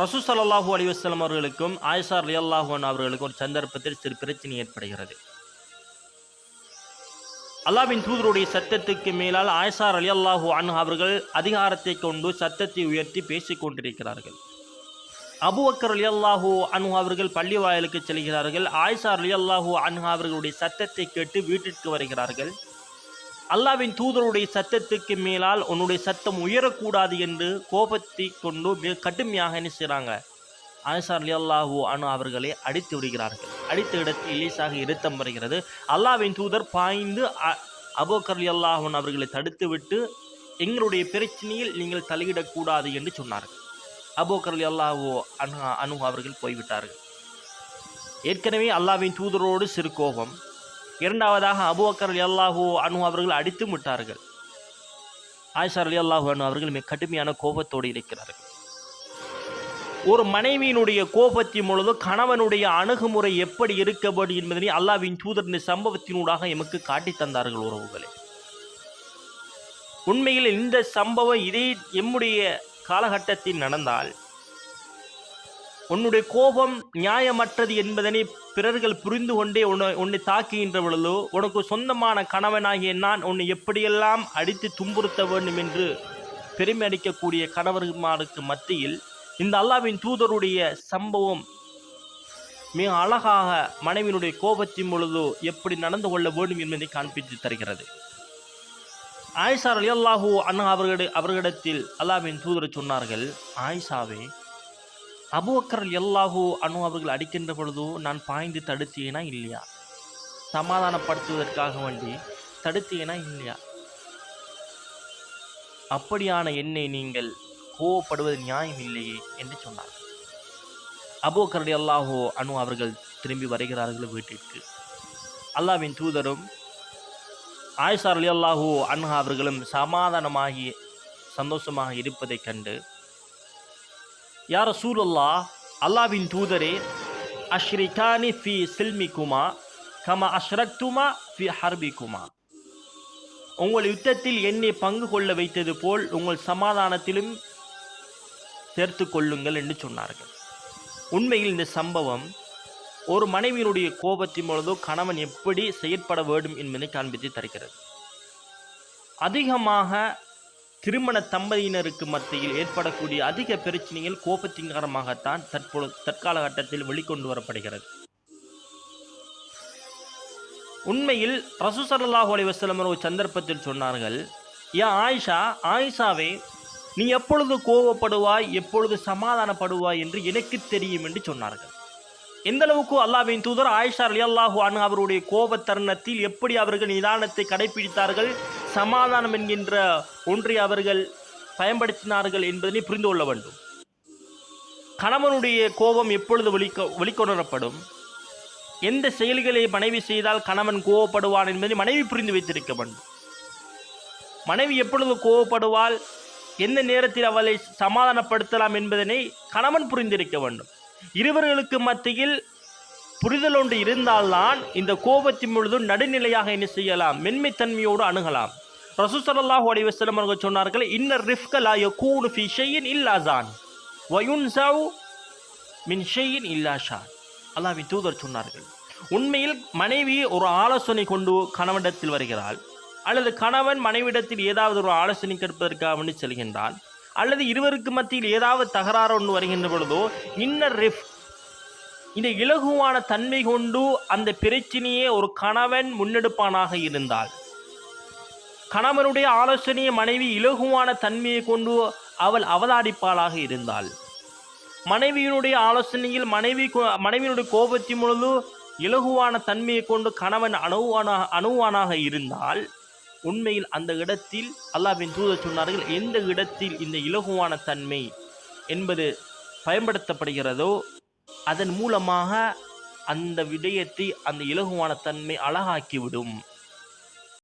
ரசூல் ஸல்லல்லாஹு அலைஹி வஸல்லம் அவர்களுக்கும் ஆயிஷா ரலியல்லாஹு அன்ஹா அவர்களுக்கும் ஒரு சந்தர்ப்பத்தில் சிறு பிரச்சனை ஏற்படுகிறது. அல்லாஹ்வின் தூதருடைய சத்தத்துக்கு மேலால் ஆயிஷா ரலியல்லாஹு அன்ஹா அவர்கள் அதிகாரத்தை கொண்டு சத்தத்தை உயர்த்தி பேசிக் கொண்டிருக்கிறார்கள். அபூபக்கர் ரலியல்லாஹு அன்ஹு அவர்கள் பள்ளி வாயிலுக்கு செல்கிறார்கள். ஆயிஷா ரலியல்லாஹு அன்ஹா அவர்களுடைய சத்தத்தை கேட்டு வீட்டிற்கு வருகிறார்கள். அல்லாஹ்வின் தூதருடைய சத்தத்துக்கு மேலால் உன்னுடைய சத்தம் உயரக்கூடாது என்று கோபத்தை கொண்டு கடுமையாக என்ன செய்கிறாங்க, ஆயிஷா ரலியல்லாஹு அன்ஹா அவர்களை அடித்து விடுகிறார்கள். அடித்த இடத்தில் லேசாக இருத்தம் வருகிறது. அல்லாஹ்வின் தூதர் பாய்ந்து அபூபக்கர் ரலியல்லாஹு அன்ஹு அவர்களை தடுத்து விட்டு எங்களுடைய பிரச்சனையில் நீங்கள் தலையிடக்கூடாது என்று சொன்னார்கள். அபூபக்கர் ரலியல்லாஹு அன்ஹு அவர்கள் போய்விட்டார்கள். ஏற்கனவே அல்லாஹ்வின் தூதரோடு சிறு கோபம். இரண்டாவதாக அபூபக்கர் ரலியல்லாஹு அன்ஹு அவர்கள் அடித்து விட்டார்கள். ஆயிஷா ரலியல்லாஹு அன்ஹா அவர்கள் மிக கடுமையான கோபத்தோடு இருக்கிறார்கள். ஒரு மனைவியினுடைய கோபத்தின் பொழுது கணவனுடைய அணுகுமுறை எப்படி இருக்க வேண்டும் என்பதனை அல்லாஹ்வின் தூதர் இந்த சம்பவத்தினூடாக எமக்கு காட்டி தந்தார்கள். உறவுகளே, உண்மையில் இந்த சம்பவம் இதே எம்முடைய காலகட்டத்தில் நடந்தால் உன்னுடைய கோபம் நியாயமற்றது என்பதனை பிறர்கள் புரிந்து கொண்டே உன்னை தாக்குகின்ற பொழுதோ உனக்கு சொந்தமான கணவனாகிய நான் உன்னை எப்படியெல்லாம் அடித்து துன்புறுத்த வேண்டும் என்று பெருமை அடிக்கக்கூடிய கணவர்மாருக்கு மத்தியில் இந்த அல்லாஹ்வின் தூதருடைய சம்பவம் மிக அழகாக மனைவியினுடைய கோபத்தின் பொழுதோ எப்படி நடந்து கொள்ள வேண்டும் என்பதை காண்பித்து தருகிறது. ஆயிஷா ரலியல்லாஹு அன்ஹா அவர்களிடத்தில் அல்லாஹ்வின் தூதர் சொன்னார்கள், ஆயிஷாவே, அபூபக்கர் ரலியல்லாஹு அன்ஹு அவர்கள் அடிக்கின்ற பொழுதோ நான் பாய்ந்து தடுத்தேனா இல்லையா? சமாதானப்படுத்துவதற்காக வேண்டி தடுத்தேனா இல்லையா? அப்படியான என்னை நீங்கள் கோவப்படுவது நியாயம் இல்லையே என்று சொன்னார். அபூபக்கர் ரலியல்லாஹு அன்ஹு அவர்கள் திரும்பி வருகிறார்கள் வீட்டிற்கு. அல்லாஹ்வின் தூதரும் ஆயிஷா ரலியல்லாஹு அன்ஹா அவர்களும் சமாதானமாகி சந்தோஷமாக இருப்பதைக் கண்டு, யா ரசூலுல்லாஹ், அல்லாஹ்வின் தூதரே, அஷ்ரிகானி ஃபி சில்மிக்குமா கமா அஷ்ரக்துமா ஃபி ஹர்பிக்குமா, உங்கள் யுத்தத்தில் என்னை பங்கு கொள்ள வைத்தது போல் உங்கள் சமாதானத்திலும் சேர்த்து கொள்ளுங்கள் என்று சொன்னார்கள். உண்மையில் இந்த சம்பவம் ஒரு மனைவியினுடைய கோபத்தின் பொழுதோ கணவன் எப்படி செயற்பட வேண்டும் என்பதை காண்பித்து தருகிறது. அதிகமாக திருமண தம்பதியினருக்கு மத்தியில் ஏற்படக்கூடிய அதிக பிரச்சனைகள் கோபத்தின் காரணமாகத்தான் தற்காலகட்டத்தில் வெளிக்கொண்டு வரப்படுகிறது. உண்மையில் ரசூல் ஸல்லல்லாஹு அலைஹி வஸல்லம் ஒரு சந்தர்ப்பத்தில் சொன்னார்கள், யா ஆயிஷா, ஆயிஷாவே, நீ எப்பொழுது கோபப்படுவாய், எப்பொழுது சமாதானப்படுவாய் என்று எனக்கு தெரியும் என்று சொன்னார்கள். எந்த அளவுக்கு அல்லாஹ்வின் தூதர் ஆயிஷா ரலியல்லாஹு அன்ஹா அவருடைய கோப தருணத்தில் எப்படி அவர்கள் நிதானத்தை கடைபிடித்தார்கள், சமாதானம் என்கின்ற ஒன்றை அவர்கள் பயன்படுத்தினார்கள் என்பதனை புரிந்து கொள்ள வேண்டும். கணவனுடைய கோபம் எப்பொழுது வெளிக்கொணரப்படும், எந்த செயல்களை மனைவி செய்தால் கணவன் கோபப்படுவான் என்பதை மனைவி புரிந்து வைத்திருக்க வேண்டும். மனைவி எப்பொழுது கோபப்படுவாள், எந்த நேரத்தில் அவளை சமாதானப்படுத்தலாம் என்பதனை கணவன் புரிந்திருக்க வேண்டும். இருவர்களுக்கு மத்தியில் புரிதல் ஒன்று இருந்தால்தான் இந்த கோபத்தின் பொழுது நடுநிலையாக என்ன செய்யலாம், மென்மைத்தன்மையோடு அணுகலாம். ரசூல் ஸல்லல்லாஹு அலைஹி வஸல்லம் அவர்கள் சொன்னார்கள், இன்னர் ரிஃப்க லா யகூனு ஃபீ ஷைஇன் இல்லா ஸான் வ யுன்ஸவு மின் ஷைஇன் இல்லா ஷான். அல்லாஹ்வின் தூதர் சொன்னார்கள், உண்மையில் மனைவி ஒரு ஆலோசனை கொண்டு கணவனிடத்தில் வருகிறாள், அல்லது கணவன் மனைவிடத்தில் ஏதாவது ஒரு ஆலோசனை கேட்பதற்காக வேண்டி செல்கின்றான், அல்லது இருவருக்கு மத்தியில் ஏதாவது தகராறு ஒன்று வருகின்ற பொழுதோ இன்னர் ரிஃப், இந்த இலகுவான தன்மை கொண்டு அந்த பிரச்சனையே ஒரு கணவன் முன்னெடுப்பானாக இருந்தால், கணவனுடைய ஆலோசனையை மனைவி இலகுவான தன்மையை கொண்டு அவள் அவதானிப்பாளாக இருந்தால், மனைவியினுடைய ஆலோசனையில் மனைவியினுடைய கோபத்தின் பொழுது இலகுவான தன்மையை கொண்டு கணவன் அணுவானாக இருந்தால், உண்மையில் அந்த இடத்தில் அல்லாஹ்வின் தூதர் சொன்னார்கள், எந்த இடத்தில் இந்த இலகுவான தன்மை என்பது பயன்படுத்தப்படுகிறதோ அதன் மூலமாக அந்த விடயத்தை அந்த இலகுவான தன்மை அழகாக்கிவிடும்